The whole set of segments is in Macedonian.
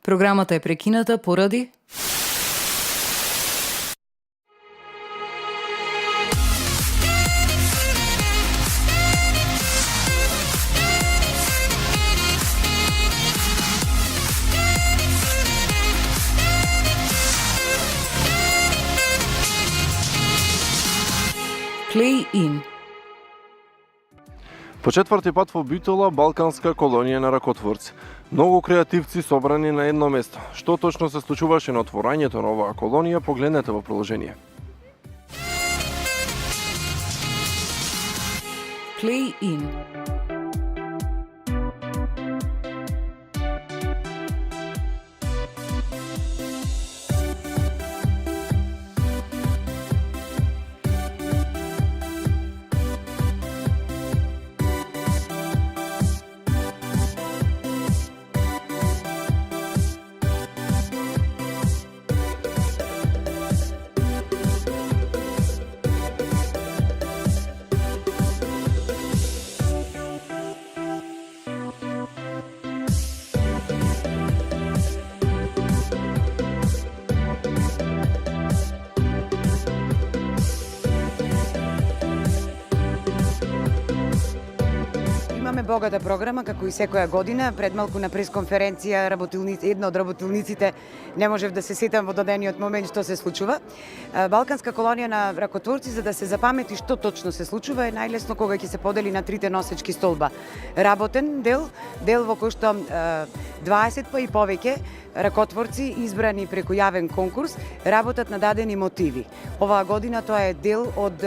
Програмата е прекината поради Play In. По четврти пат во Битола, балканска колонија на ракотворци. Многу креативци собрани на едно место. Што точно се случуваше на отворањето на оваа колонија, погледнете во приложение. Play In. Имаме богата програма, како и секоја година. Пред малку на пресконференција една од работилниците не можев да се сетам во додениот момент што се случува. Балканска колонија на ракотворци, за да се запамети што точно се случува, е најлесно кога ќе се подели на трите носечки столба. Работен дел во кој што 20 па и повеќе ракотворци избрани преку јавен конкурс работат на дадени мотиви. Оваа година тоа е дел од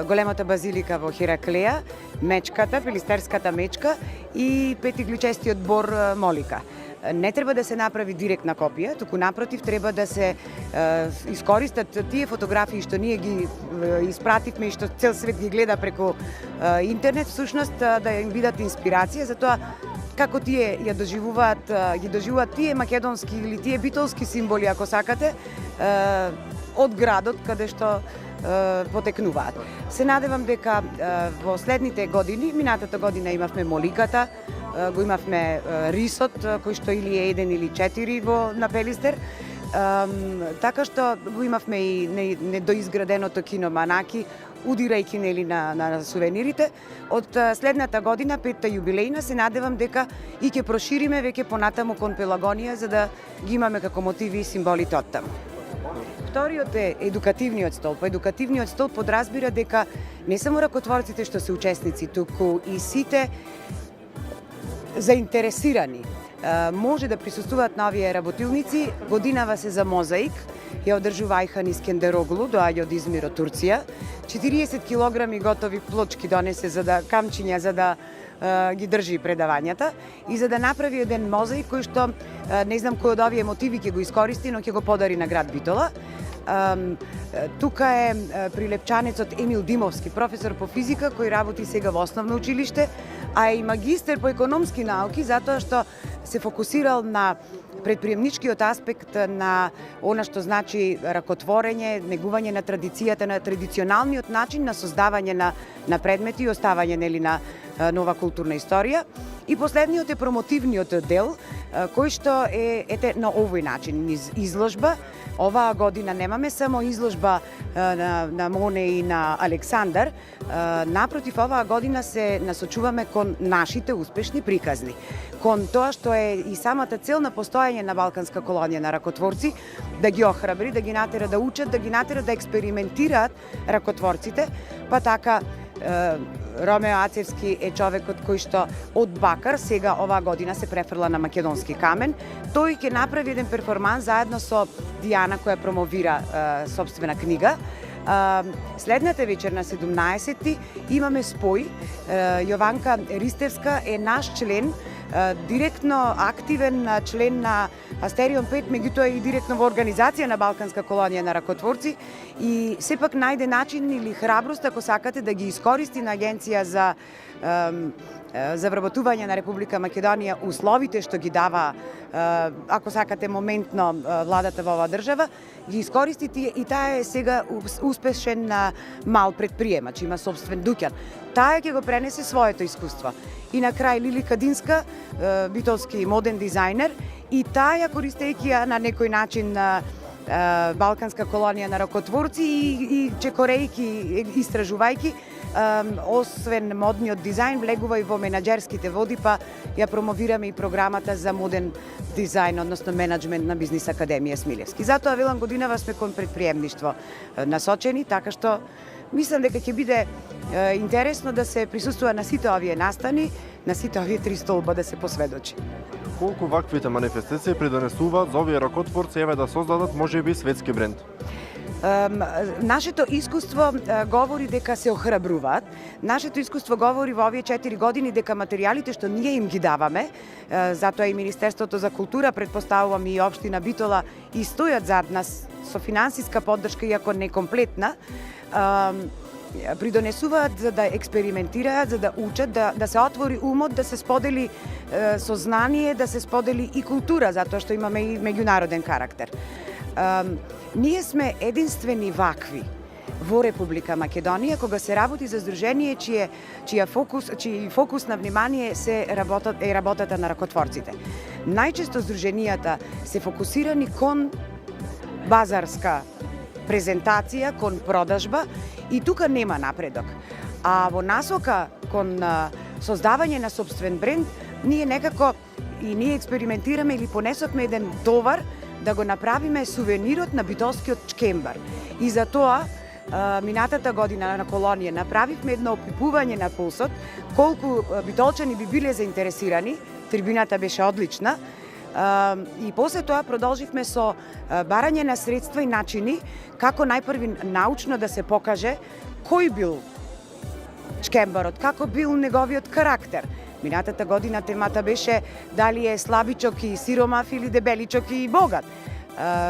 големата базилика во Хераклеја, мечката, пилистерската мечка и петигличестиот бор Молика. Не треба да се направи директна копија, туку напротив треба да се искористат тие фотографии што ние ги испративме и што цел свет ги гледа преку интернет, всушност да им бидат инспирација за тоа како тие ги доживуваат тие македонски или тие битолски символи, ако сакате, од градот каде што потекнуваат. Се надевам дека во следните години, минатата година имавме Моликата, го имавме рисот, кој што или е 1 или 4 на Пелистер, така што го имавме и недоизграденото кино Манаки, удирајќи нели на сувенирите. Од следната година, 5-та јубилејна, се надевам дека и ќе прошириме веќе понатаму кон Пелагонија, за да ги имаме како мотиви и символите од таму. Вториот е едукативниот столб. Едукативниот столб подразбира дека не само ракотворците што се учесници, туку и сите заинтересирани може да присуствуваат на овие работилници. Годинава се за мозаик, ја одржува Ајхан Искендероглу, доаѓа од Измир, од Турција. 40 килограми готови плочки донесе за да камчиња за да ги држи предавањата и за да направи еден мозаик кој што не знам кој од овие мотиви ќе го искористи, но ќе го подари на град Битола. Тука е прилепчанецот Емил Димовски, професор по физика кој работи сега во основно училиште, а и магистер по економски науки, затоа што се фокусирал на предприемничкиот аспект на она што значи ракотворење, негување на традицијата, на традиционалниот начин на создавање на предмети и оставање нели на нова културна историја. И последниот е промотивниот дел, кој што е на овој начин изложба. Оваа година немаме само изложба на Моне и на Александар. Напротив, оваа година се насочуваме кон нашите успешни приказни. Кон тоа што е и самата цел на постојање на Балканска колонија на ракотворци, да ги охрабри, да ги натера да учат, да ги натера да експериментираат ракотворците, па така Ромео Ацевски е човекот кој што од бакар сега оваа година се префрла на македонски камен. Тој ќе направи еден перформанс заедно со Дијана која промовира сопствена книга. Следната вечер на 17-ти имаме спој. Јованка Ристевска е наш член, директно активен член на Астерион 5, меѓутоа и директно во организација на Балканска колонија на ракотворци и сепак најде начин или храброст, ако сакате, да ги искористи на Агенција за вработување на Република Македонија условите што ги дава, ако сакате, моментно владата во оваа држава, ги искористи и таа е сега успешен мал предприемач, има собствен дуќан. Таа ќе го пренесе своето искуство. И на крај Лили Кадинска, битолски моден дизајнер и таа ја користејќи ја на некој начин балканска колонија на ракотворци и чекорејки, истражувајќи, освен модниот дизајн, влегува и во менаџерските води, па ја промовираме и програмата за моден дизајн, односно менеджмент на Бизнис Академија Смилевски. Затоа велам годинава сме кон предприемништво насочени, така што мислам дека ќе биде интересно да се присуствува на сите овие настани, на сите овие 3 столба да се посведочи. Колку ваквите манифестации придонесуваат за овие ракотворци еве да создадат можеби светски бренд? Нашето искуство говори дека се охрабруваат. Нашето искуство говори во овие 4 години дека материјалите што ние им ги даваме, затоа и Министерството за култура, предпоставувам и општина Битола, и стојат зад нас со финансиска поддршка, иако некомплетна, придонесуваат за да експериментираат, за да учат, да се отвори умот, да се сподели сознание, да се сподели и култура, затоа што имаме и меѓународен карактер. Ние сме единствени вакви во Република Македонија кога се работи за здружение чиј фокус на внимание е работата на ракотворците. Најчесто здруженијата се фокусирани кон базарска презентација, кон продажба, и тука нема напредок. А во насока кон создавање на сопствен бренд, ние некако и ние експериментираме или понесовме еден товар да го направиме сувенирот на битолскиот чкембар. И за тоа минатата година на колонија направивме едно опипување на пулсот, колку битолчани би биле заинтересирани, трибината беше одлична, и после тоа продолживме со барање на средства и начини како најпрви научно да се покаже кој бил чкембарот, како бил неговиот карактер. Минатата година темата беше дали е слабичок и сиромав или дебеличок и богат.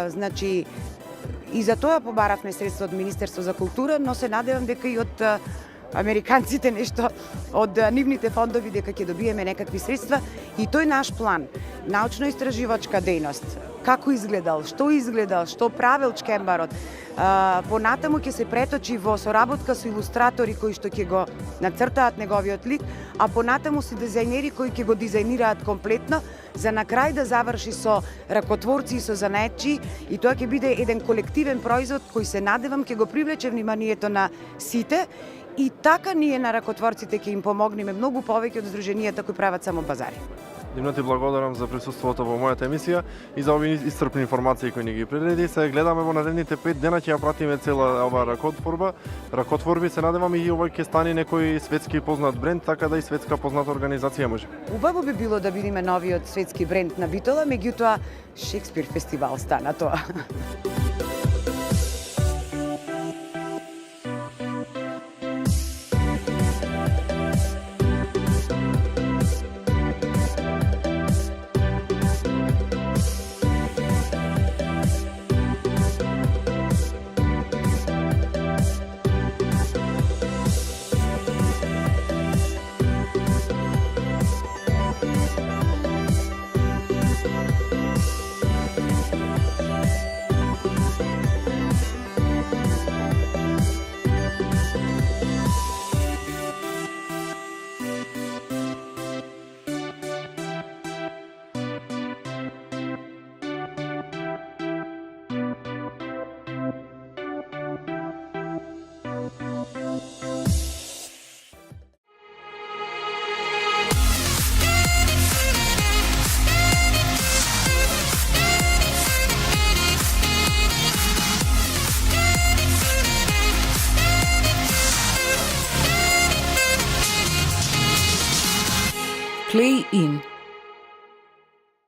Значи, и за тоа побаравме средства од Министерство за култура, но се надевам дека и од американците нешто, од нивните фондови, дека ќе добиеме некакви средства. И тој наш план, научно-истраживачка дејност, како изгледал, што правил чкембарот, понатаму ќе се преточи во соработка со илустратори кои што ќе го нацртаат неговиот лик, а понатаму се дизајнери кои ќе го дизајнираат комплетно, за на крај да заврши со ракотворци и со занаетчи, и тоа ќе биде еден колективен производ кој се надевам ќе го привлече вниманието на сите, и така ние на ракотворците ќе им помогнеме многу повеќе од здруженијата кои прават само базари. Димна, ти благодарам за присуството во мојата емисија и за овие исцрпни информации кои ни ги предреди. Се гледаме во наредните 5 дена, ќе ја пратиме цела оваа ракотворби. Се надевам и овој ќе стане некој светски познат бренд, така да и светска позната организација може. Убаво би било да видиме новиот светски бренд на Битола, меѓутоа Шекспир фестивал стана тоа. Play in.